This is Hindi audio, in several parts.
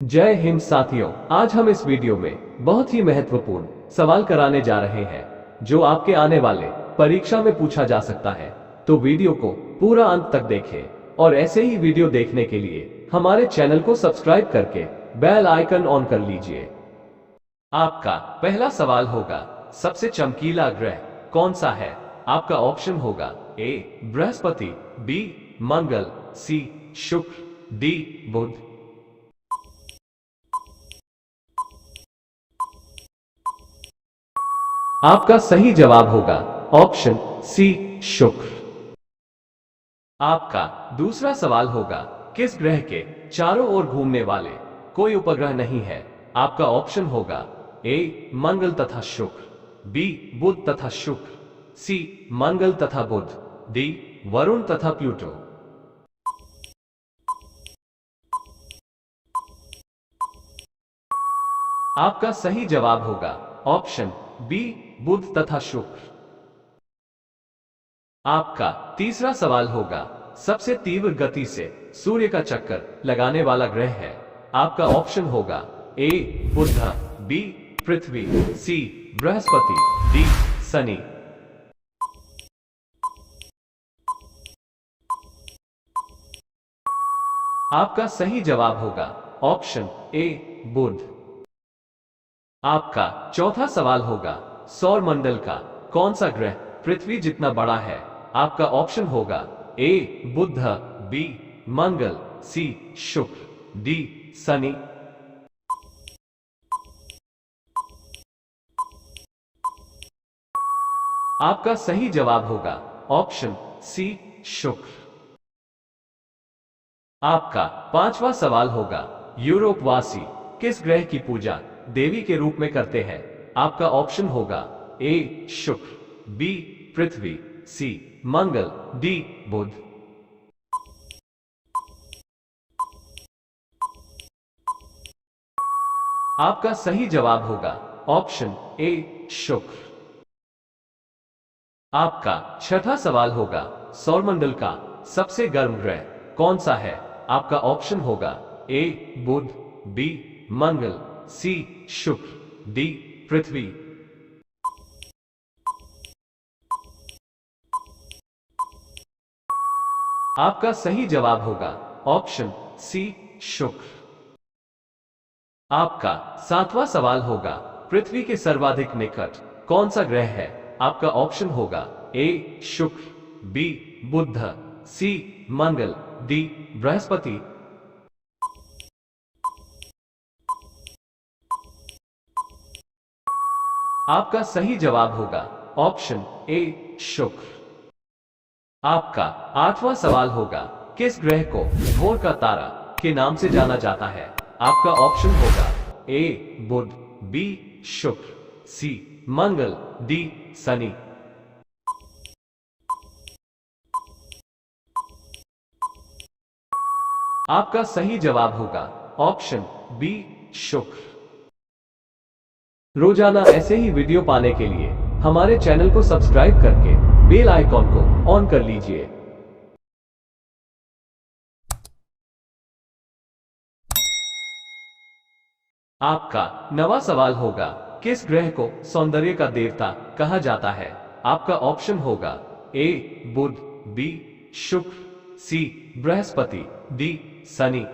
जय हिंद साथियों, आज हम इस वीडियो में बहुत ही महत्वपूर्ण सवाल कराने जा रहे हैं जो आपके आने वाले परीक्षा में पूछा जा सकता है। तो वीडियो को पूरा अंत तक देखें और ऐसे ही वीडियो देखने के लिए हमारे चैनल को सब्सक्राइब करके बेल आइकन ऑन कर लीजिए। आपका पहला सवाल होगा, सबसे चमकीला ग्रह कौन सा है? आपका ऑप्शन होगा ए बृहस्पति, बी मंगल, सी शुक्र, डी बुध। आपका सही जवाब होगा ऑप्शन सी शुक्र। आपका दूसरा सवाल होगा, किस ग्रह के चारों ओर घूमने वाले कोई उपग्रह नहीं है? आपका ऑप्शन होगा ए मंगल तथा शुक्र, बी बुध तथा शुक्र, सी मंगल तथा बुध, डी वरुण तथा प्लूटो। आपका सही जवाब होगा ऑप्शन बी बुध तथा शुक्र। आपका तीसरा सवाल होगा, सबसे तीव्र गति से सूर्य का चक्कर लगाने वाला ग्रह है? आपका ऑप्शन होगा ए बुध, बी पृथ्वी, सी बृहस्पति, डी शनि। आपका सही जवाब होगा ऑप्शन ए बुध। आपका चौथा सवाल होगा, सौर मंडल का कौन सा ग्रह पृथ्वी जितना बड़ा है? आपका ऑप्शन होगा ए बुध, बी मंगल, सी शुक्र, डी शनि। आपका सही जवाब होगा ऑप्शन सी शुक्र। आपका पांचवा सवाल होगा, यूरोपवासी किस ग्रह की पूजा देवी के रूप में करते हैं? आपका ऑप्शन होगा ए शुक्र, बी पृथ्वी, सी मंगल, डी बुध। आपका सही जवाब होगा ऑप्शन ए शुक्र। आपका छठा सवाल होगा, सौरमंडल का सबसे गर्म ग्रह कौन सा है? आपका ऑप्शन होगा ए बुध, बी मंगल, सी शुक्र, डी पृथ्वी। आपका सही जवाब होगा ऑप्शन सी शुक्र। आपका सातवां सवाल होगा, पृथ्वी के सर्वाधिक निकट कौन सा ग्रह है? आपका ऑप्शन होगा ए शुक्र, बी बुध, सी मंगल, डी बृहस्पति। आपका सही जवाब होगा ऑप्शन ए शुक्र। आपका आठवां सवाल होगा, किस ग्रह को भोर का तारा के नाम से जाना जाता है? आपका ऑप्शन होगा ए बुध, बी शुक्र, सी मंगल, डी शनि। आपका सही जवाब होगा ऑप्शन बी शुक्र। रोजाना ऐसे ही वीडियो पाने के लिए हमारे चैनल को सब्सक्राइब करके बेल आइकॉन को ऑन कर लीजिए। आपका नवा सवाल होगा, किस ग्रह को सौंदर्य का देवता कहा जाता है? आपका ऑप्शन होगा ए बुध, बी शुक्र, सी बृहस्पति, डी शनि।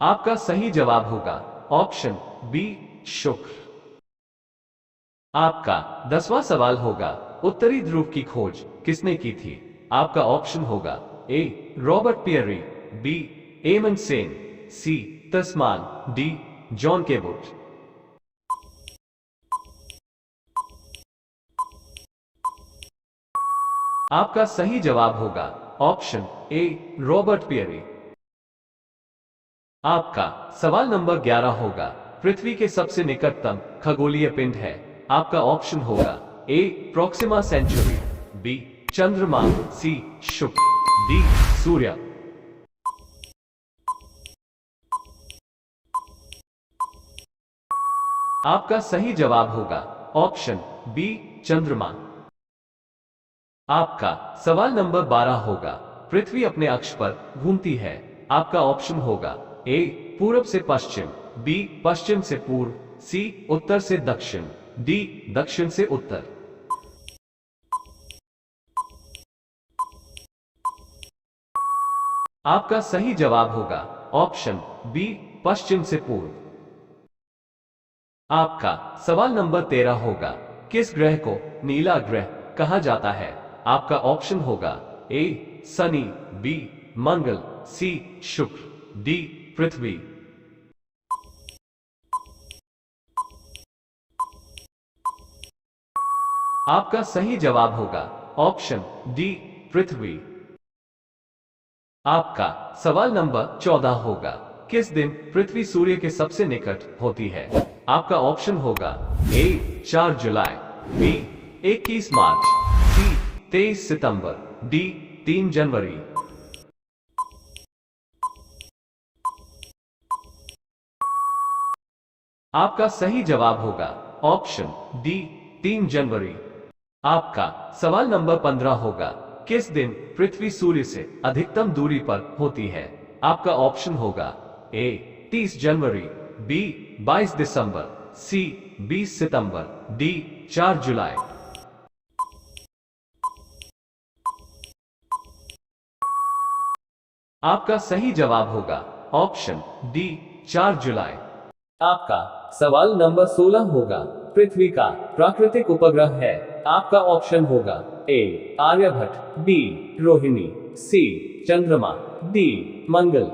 आपका सही जवाब होगा ऑप्शन बी शुक्र। आपका 10वां सवाल होगा, उत्तरी ध्रुव की खोज किसने की थी? आपका ऑप्शन होगा ए रॉबर्ट पियरी, बी एमन सेन, सी तस्मान, डी जॉन केवुट। आपका सही जवाब होगा ऑप्शन ए रॉबर्ट पियरी। आपका सवाल नंबर 11 होगा, पृथ्वी के सबसे निकटतम खगोलीय पिंड है? आपका ऑप्शन होगा ए प्रोक्सिमा सेंचुरी, बी चंद्रमा, सी शुक्र, डी सूर्य। आपका सही जवाब होगा ऑप्शन बी चंद्रमा। आपका सवाल नंबर 12 होगा, पृथ्वी अपने अक्ष पर घूमती है। आपका ऑप्शन होगा ए पूरब से पश्चिम, बी पश्चिम से पूर्व, सी उत्तर से दक्षिण, डी दक्षिण से उत्तर। आपका सही जवाब होगा ऑप्शन बी पश्चिम से पूर्व। आपका सवाल नंबर 13 होगा, किस ग्रह को नीला ग्रह कहा जाता है? आपका ऑप्शन होगा ए शनि, बी मंगल, सी शुक्र, डी पृथ्वी। आपका सही जवाब होगा ऑप्शन डी पृथ्वी। आपका सवाल नंबर 14 होगा, किस दिन पृथ्वी सूर्य के सबसे निकट होती है? आपका ऑप्शन होगा ए 4 जुलाई, बी 21 मार्च, सी 23 सितंबर, डी 3 जनवरी। आपका सही जवाब होगा ऑप्शन डी 3 जनवरी। आपका सवाल नंबर 15 होगा, किस दिन पृथ्वी सूर्य से अधिकतम दूरी पर होती है? आपका ऑप्शन होगा ए 30 जनवरी, बी 22 दिसंबर, सी 20 सितंबर, डी 4 जुलाई। आपका सही जवाब होगा ऑप्शन डी 4 जुलाई। आपका सवाल नंबर 16 होगा, पृथ्वी का प्राकृतिक उपग्रह है। आपका ऑप्शन होगा ए आर्यभट्ट, बी रोहिणी, सी चंद्रमा, डी मंगल।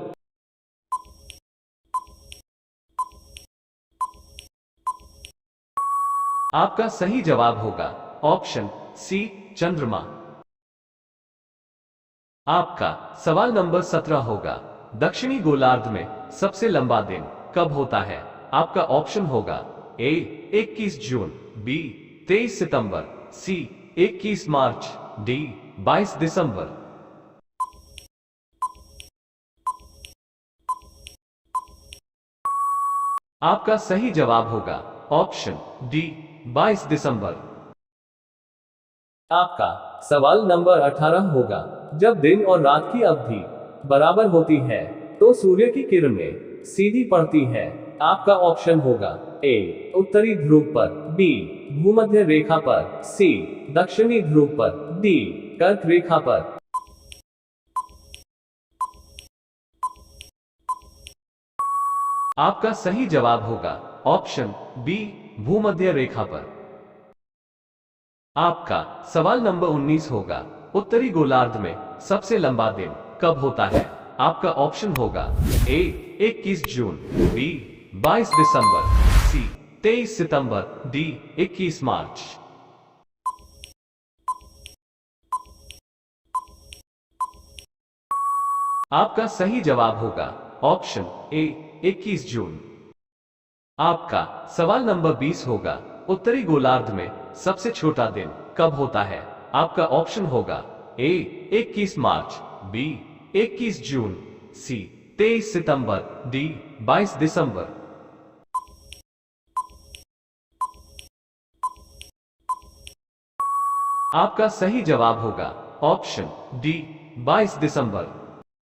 आपका सही जवाब होगा ऑप्शन सी चंद्रमा। आपका सवाल नंबर 17 होगा, दक्षिणी गोलार्ध में सबसे लंबा दिन कब होता है? आपका ऑप्शन होगा ए 21 जून, बी 23 सितंबर, सी 21 मार्च, डी 22 दिसंबर। आपका सही जवाब होगा ऑप्शन डी 22 दिसंबर। आपका सवाल नंबर 18 होगा, जब दिन और रात की अवधि बराबर होती है तो सूर्य की किरणें सीधी पड़ती है। आपका ऑप्शन होगा ए उत्तरी ध्रुव पर, बी भूमध्य रेखा पर, सी दक्षिणी ध्रुव पर, डी कर्क रेखा पर। आपका सही जवाब होगा ऑप्शन बी भूमध्य रेखा पर। आपका सवाल नंबर 19 होगा, उत्तरी गोलार्ध में सबसे लंबा दिन कब होता है? आपका ऑप्शन होगा ए 21 जून, बी 22 दिसंबर, सी 23 सितंबर, डी 21 मार्च। आपका सही जवाब होगा ऑप्शन ए 21 जून। आपका सवाल नंबर 20 होगा, उत्तरी गोलार्ध में सबसे छोटा दिन कब होता है? आपका ऑप्शन होगा ए 21 मार्च, बी 21 जून, सी 23 सितंबर, डी 22 दिसंबर। आपका सही जवाब होगा ऑप्शन डी 22 दिसंबर।